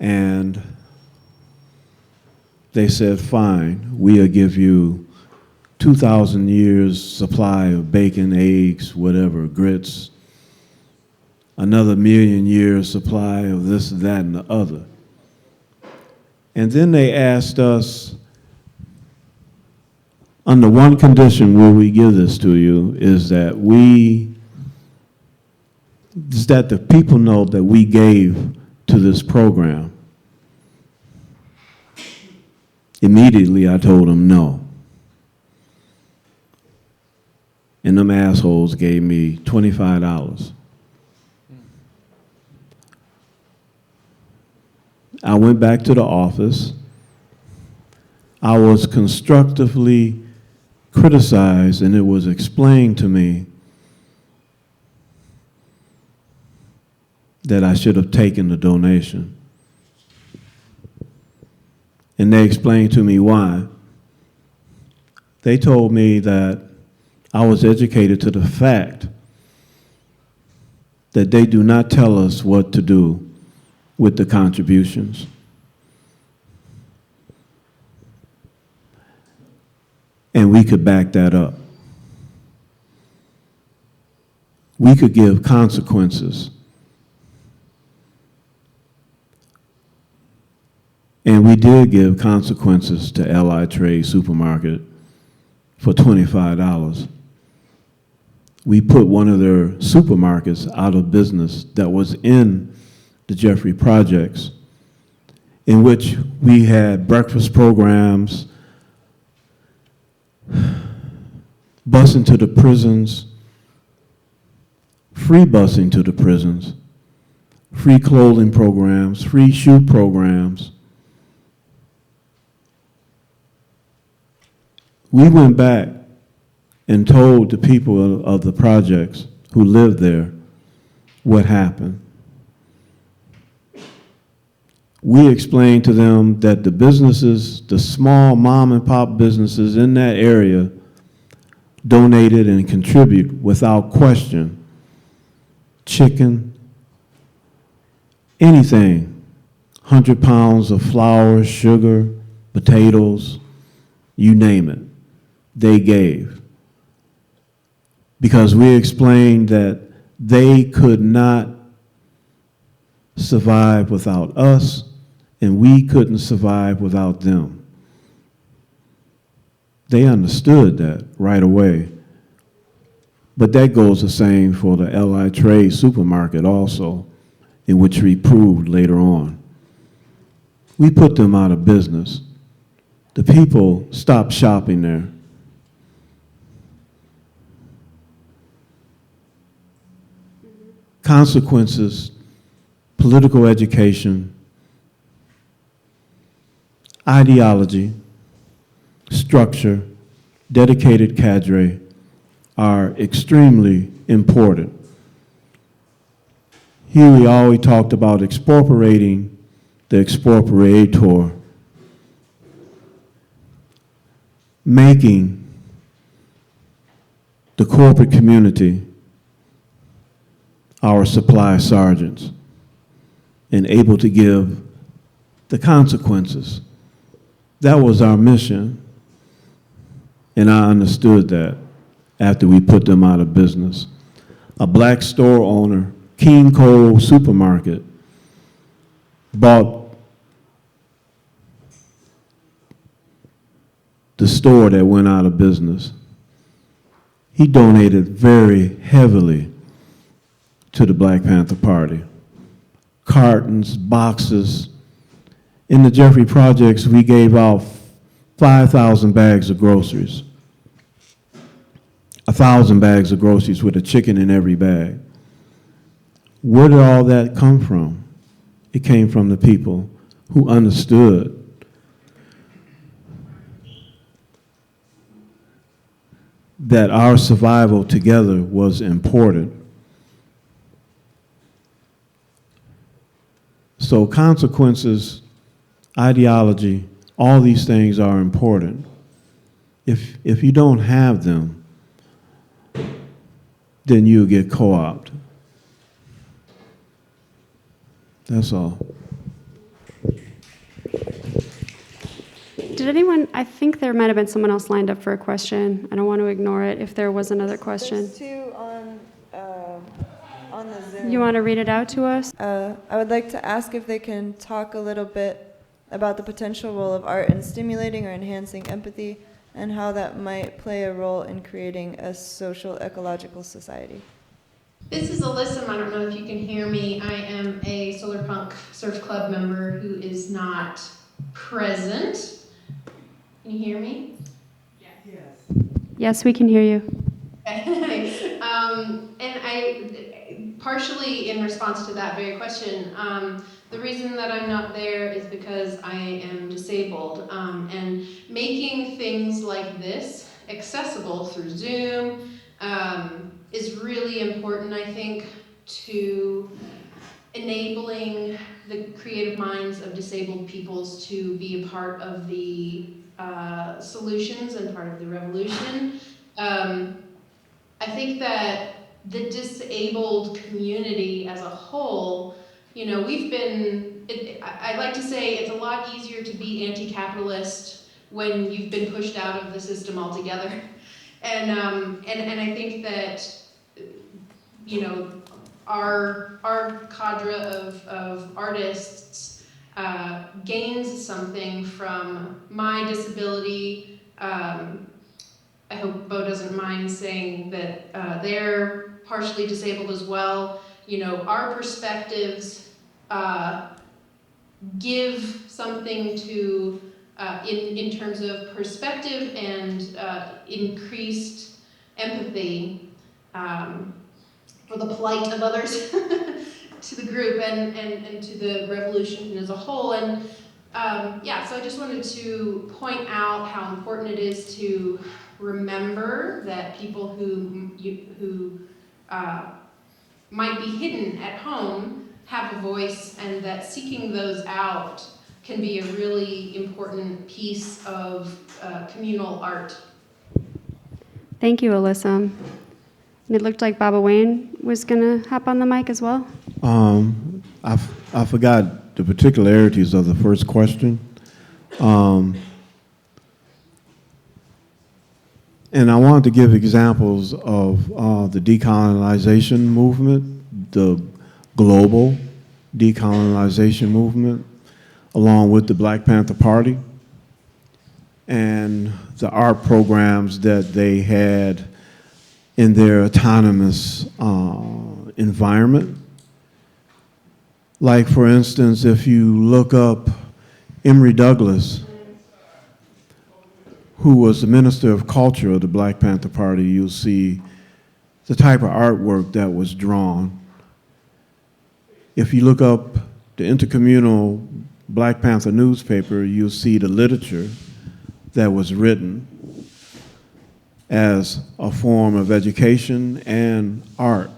And they said, fine, we'll give you 2,000 years supply of bacon, eggs, whatever, grits, another 1,000,000 years supply of this, that, and the other. And then they asked us, under one condition will we give this to you, is that the people know that we gave to this program. Immediately I told them no. And them assholes gave me $25. I went back to the office. I was constructively criticized, and it was explained to me that I should have taken the donation. And they explained to me why. They told me that I was educated to the fact that they do not tell us what to do with the contributions. And we could back that up. We could give consequences. And we did give consequences to Allied Trade Supermarket for $25. We put one of their supermarkets out of business that was in the Jeffrey Projects, in which we had breakfast programs, busing to the prisons, free busing to the prisons, free clothing programs, free shoe programs. We went back and told the people of the projects who lived there what happened. We explained to them that the businesses, the small mom and pop businesses in that area donated and contribute without question. Chicken, anything, 100 pounds of flour, sugar, potatoes, you name it, they gave. Because we explained that they could not survive without us, and we couldn't survive without them. They understood that right away. But that goes the same for the Allied Trade Supermarket also, in which we proved later on. We put them out of business. The people stopped shopping there. Consequences, political education, ideology, structure, dedicated cadre are extremely important. Here we always talked about expropriating the expropriator, making the corporate community our supply sergeants and able to give the consequences. That was our mission, and I understood that after we put them out of business. A black store owner, King Cole Supermarket, bought the store that went out of business. He donated very heavily to the Black Panther Party. Cartons, boxes. In the Jeffrey Projects, we gave out 5,000 bags of groceries. 1,000 bags of groceries with a chicken in every bag. Where did all that come from? It came from the people who understood that our survival together was important. So consequences, ideology, all these things are important. If you don't have them, then you get co-opted. That's all. Did anyone, I think there might have been someone else lined up for a question. I don't want to ignore it if there was another question. There's two on the Zoom. You want to read it out to us? I would like to ask if they can talk a little bit about the potential role of art in stimulating or enhancing empathy and how that might play a role in creating a social ecological society. This is Alyssa. I don't know if you can hear me. I am a Solarpunk Surf Club member who is not present. Can you hear me? Yes. Yes, we can hear you. And I, partially in response to that very question, the reason that I'm not there is because I am disabled. And making things like this accessible through Zoom is really important, I think, to enabling the creative minds of disabled peoples to be a part of the solutions and part of the revolution. I think that the disabled community as a whole, you know, we've been, I like to say it's a lot easier to be anti-capitalist when you've been pushed out of the system altogether. And I think that, you know, our cadre of artists gains something from my disability. I hope Bo doesn't mind saying that they're partially disabled as well. You know, our perspectives give something to, in terms of perspective and increased empathy for the plight of others to the group and to the revolution as a whole. And yeah, so I just wanted to point out how important it is to remember that people who might be hidden at home have a voice, and that seeking those out can be a really important piece of communal art. Thank you, Alyssa. It looked like Baba Wayne was going to hop on the mic as well. I forgot the particularities of the first question. And I wanted to give examples of the decolonization movement, the global decolonization movement, along with the Black Panther Party, and the art programs that they had in their autonomous environment. Like, for instance, if you look up Emory Douglas, who was the Minister of Culture of the Black Panther Party, you'll see the type of artwork that was drawn. If you look up the Intercommunal Black Panther newspaper, you'll see the literature that was written as a form of education and art.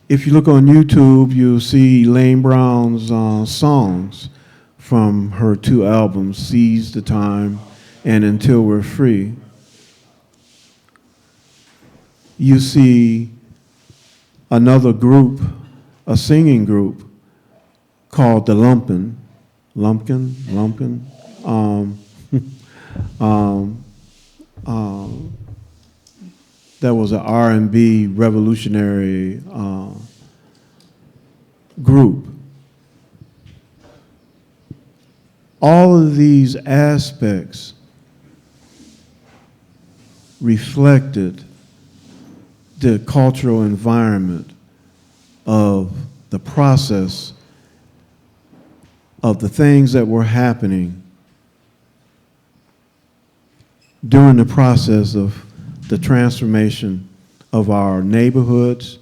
If you look on YouTube, you'll see Elaine Brown's songs from her 2 albums, Seize the Time and Until We're Free. You see another group, a singing group called the Lumpkin, that was an R&B revolutionary group. All of these aspects reflected the cultural environment of the process of the things that were happening during the process of the transformation of our neighborhoods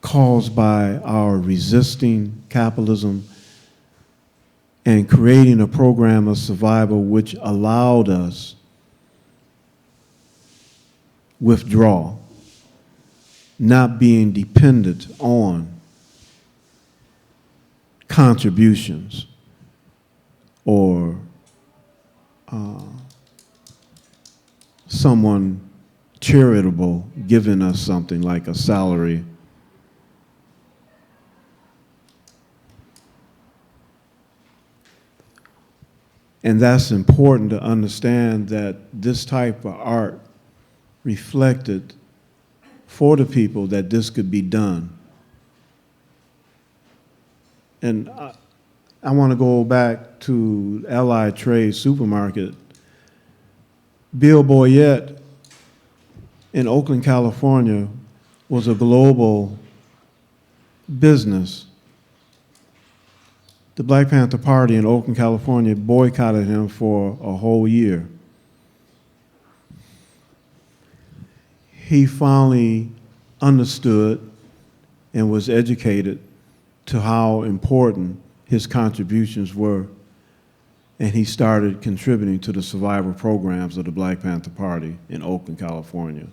caused by our resisting capitalism and creating a program of survival which allowed us withdraw, not being dependent on contributions or someone charitable giving us something like a salary. And that's important to understand, that this type of art reflected for the people that this could be done. And I want to go back to Allied Trade Supermarket. Bill Boyette in Oakland, California, was a global business. The Black Panther Party in Oakland, California boycotted him for a whole year. He finally understood and was educated to how important his contributions were, and he started contributing to the survival programs of the Black Panther Party in Oakland, California.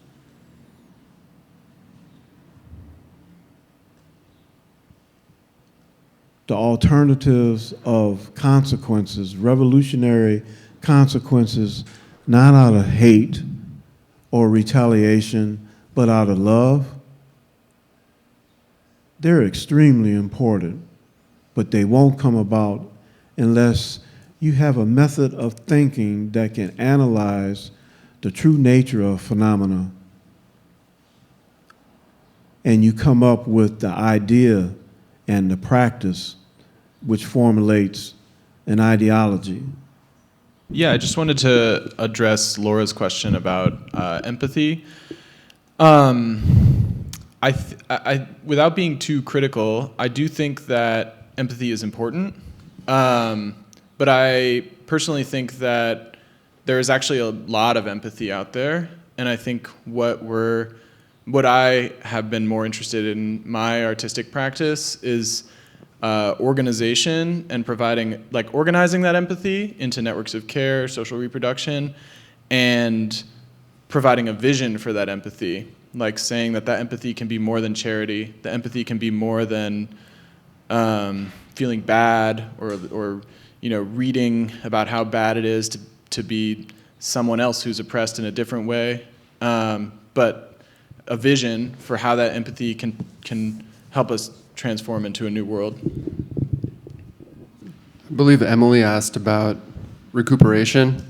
The alternatives of consequences, revolutionary consequences, not out of hate or retaliation, but out of love, they're extremely important, but they won't come about unless you have a method of thinking that can analyze the true nature of phenomena, and you come up with the idea and the practice which formulates an ideology. Yeah, I just wanted to address Laura's question about empathy. Without being too critical, I do think that empathy is important. But I personally think that there is actually a lot of empathy out there, and I think what I have been more interested in my artistic practice is organization and organizing that empathy into networks of care, social reproduction, and providing a vision for that empathy, like saying that empathy can be more than charity, the empathy can be more than feeling bad or reading about how bad it is to be someone else who's oppressed in a different way, but a vision for how that empathy can help us transform into a new world. I believe Emily asked about recuperation.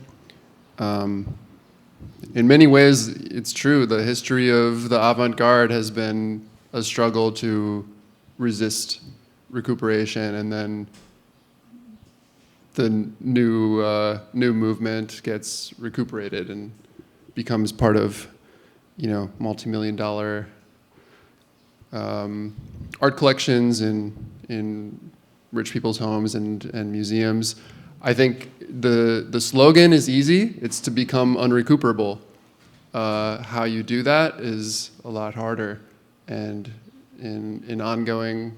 In many ways, it's true. The history of the avant-garde has been a struggle to resist recuperation, and then the new movement gets recuperated and becomes part of, multi-million-dollar art collections in rich people's homes and museums. I think the slogan is easy. It's to become unrecuperable. How you do that is a lot harder, and in ongoing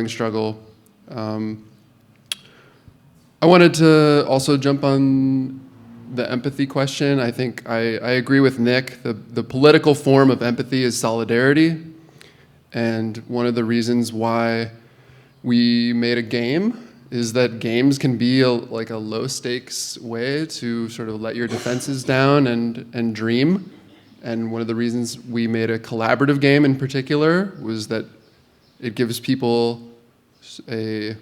struggle. I wanted to also jump on the empathy question. I think I agree with Nick. The political form of empathy is solidarity. And one of the reasons why we made a game is that games can be like a low stakes way to sort of let your defenses down and dream. And one of the reasons we made a collaborative game in particular was that it gives people a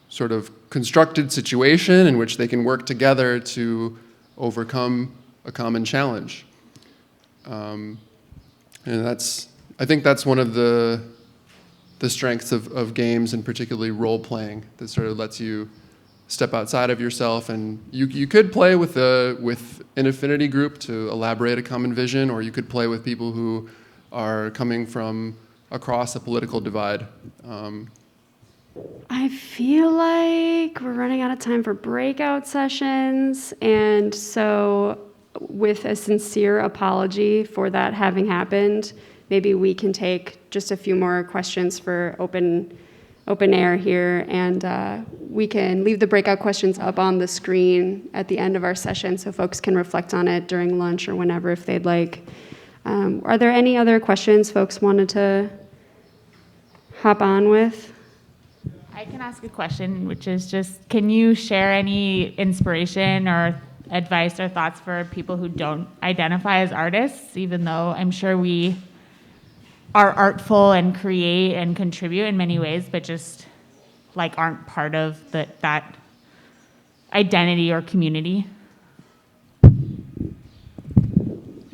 sort of constructed situation in which they can work together to overcome a common challenge. And I think that's one of the strengths of games, and particularly role-playing, that sort of lets you step outside of yourself. And you could play with an affinity group to elaborate a common vision, or you could play with people who are coming from across a political divide. I feel like we're running out of time for breakout sessions, and so with a sincere apology for that having happened, maybe we can take just a few more questions for open air here, and we can leave the breakout questions up on the screen at the end of our session so folks can reflect on it during lunch or whenever if they'd like. Are there any other questions folks wanted to hop on with? I can ask a question, which is just, can you share any inspiration or advice or thoughts for people who don't identify as artists, even though I'm sure we are artful and create and contribute in many ways, but just like aren't part of that identity or community?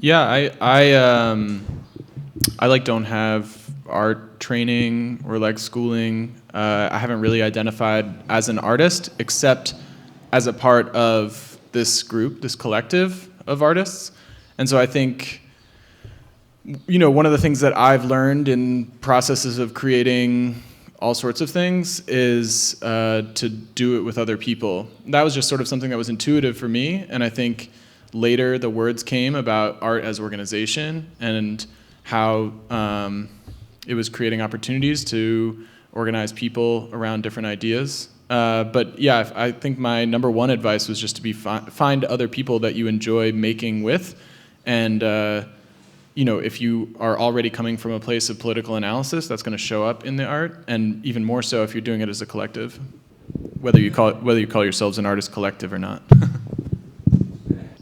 Yeah, I like don't have art training or like schooling. I haven't really identified as an artist except as a part of this group, this collective of artists. And so I think, you know, one of the things that I've learned in processes of creating all sorts of things is to do it with other people. That was just sort of something that was intuitive for me. And I think later the words came about art as organization and how it was creating opportunities to organize people around different ideas. But yeah, I think my number one advice was just to find other people that you enjoy making with. And you know, if you are already coming from a place of political analysis, that's going to show up in the art, and even more so if you're doing it as a collective, whether you call yourselves an artist collective or not.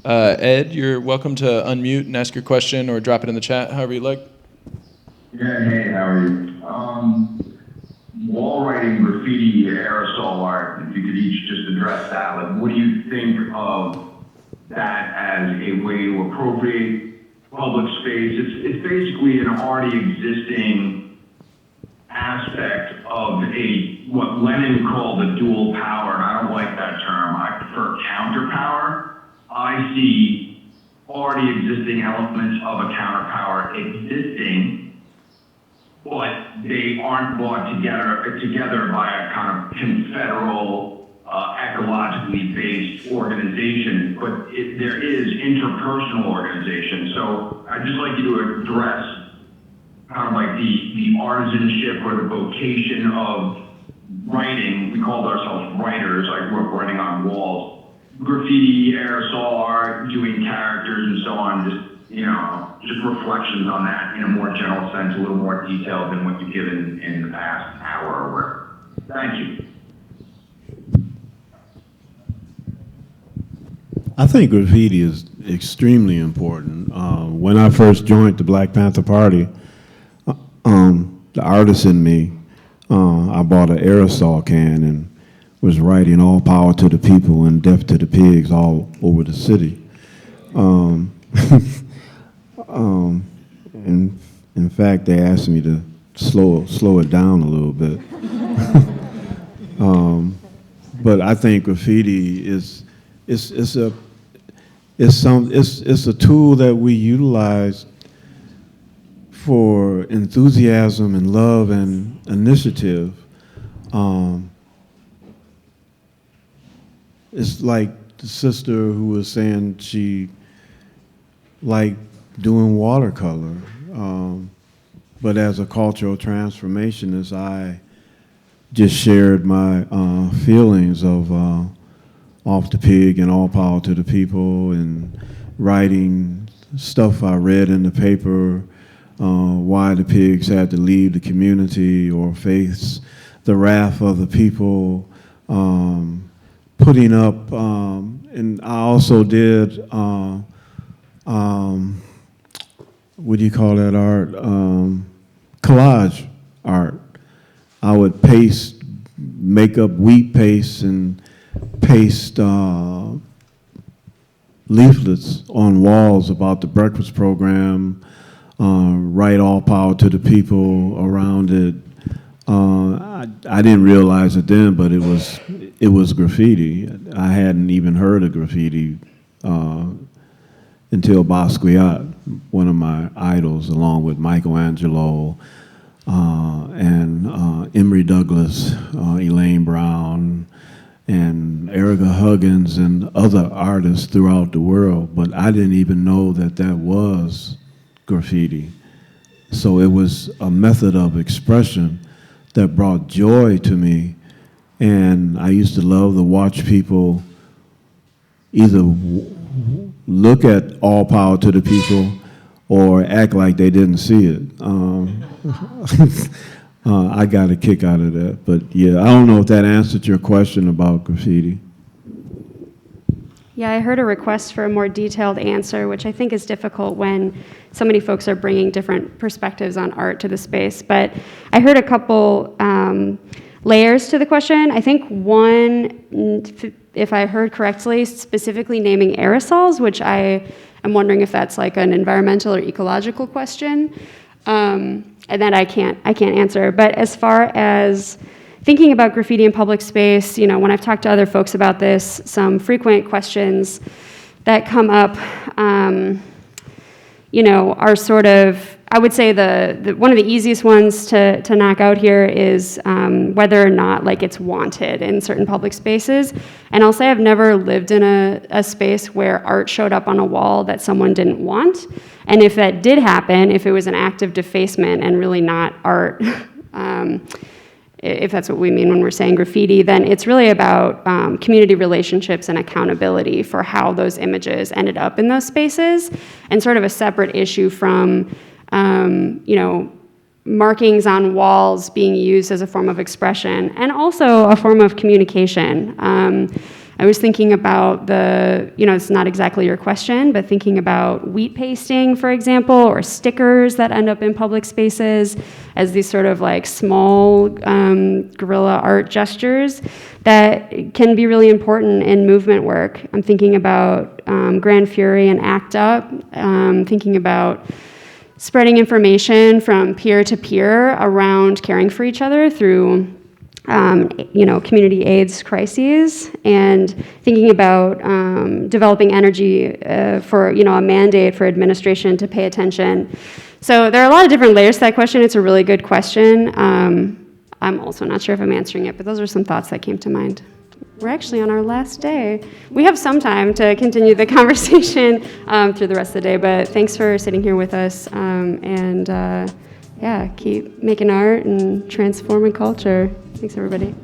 Ed, you're welcome to unmute and ask your question or drop it in the chat, however you like. Yeah, hey, how are you? Wall writing, graffiti, aerosol art, if you could each just address that, like what do you think of that as a way to appropriate public space? It's basically an already existing aspect of what Lenin called a dual power, and I don't like that term. I prefer counterpower. I see already existing elements of a counterpower existing, but they aren't brought together by a kind of confederal, ecologically based organization, but there is interpersonal organization. So I'd just like you to address kind of like the artisanship or the vocation of writing. We called ourselves writers. I grew up writing on walls. Graffiti, aerosol art, doing characters and so on, just reflections on that in a more general sense, a little more detailed than what you've given in the past hour or whatever. Thank you. I think graffiti is extremely important. When I first joined the Black Panther Party, the artist in me, I bought an aerosol can and was writing "all power to the people" and "death to the pigs" all over the city. And in fact, they asked me to slow it down a little bit. But I think graffiti is a tool that we utilize for enthusiasm and love and initiative. It's like the sister who was saying she liked doing watercolor. But as a cultural transformationist, I just shared my feelings of Off the Pig and All Power to the People, and writing stuff I read in the paper, why the pigs had to leave the community or face the wrath of the people, putting up, and I also did, what do you call that art? Collage art. I would make up wheat paste and paste leaflets on walls about the breakfast program, write "all power to the people" around it. I didn't realize it then, but it was graffiti. I hadn't even heard of graffiti until Basquiat, one of my idols, along with Michelangelo and Emory Douglas, Elaine Brown, and Erica Huggins, and other artists throughout the world. But I didn't even know that was graffiti. So it was a method of expression that brought joy to me And I used to love to watch people either look at all power to the people or act like they didn't see it. I got a kick out of that. But yeah, I don't know if that answered your question about graffiti. Yeah, I heard a request for a more detailed answer, which I think is difficult when so many folks are bringing different perspectives on art to the space. But I heard a couple layers to the question. I think one, if I heard correctly, specifically naming aerosols, which I am wondering if that's like an environmental or ecological question, and that I can't answer. But as far as thinking about graffiti in public space, you know, when I've talked to other folks about this, some frequent questions that come up, you know, are sort of, I would say the one of the easiest ones to knock out here is whether or not like it's wanted in certain public spaces. And I'll say I've never lived in a space where art showed up on a wall that someone didn't want. And if that did happen, if it was an act of defacement and really not art, if that's what we mean when we're saying graffiti, then it's really about community relationships and accountability for how those images ended up in those spaces, and sort of a separate issue from, you know, markings on walls being used as a form of expression and also a form of communication. I was thinking about you know, it's not exactly your question, but thinking about wheat pasting, for example, or stickers that end up in public spaces as these sort of like small guerrilla art gestures that can be really important in movement work. I'm thinking about Grand Fury and ACT UP, thinking about spreading information from peer to peer around caring for each other through you know, community AIDS crises, and thinking about developing energy for, you know, a mandate for administration to pay attention. So there are a lot of different layers to that question. It's a really good question. I'm also not sure if I'm answering it, but those are some thoughts that came to mind. We're actually on our last day. We have some time to continue the conversation through the rest of the day, but thanks for sitting here with us, and yeah, keep making art and transforming culture. Thanks, everybody.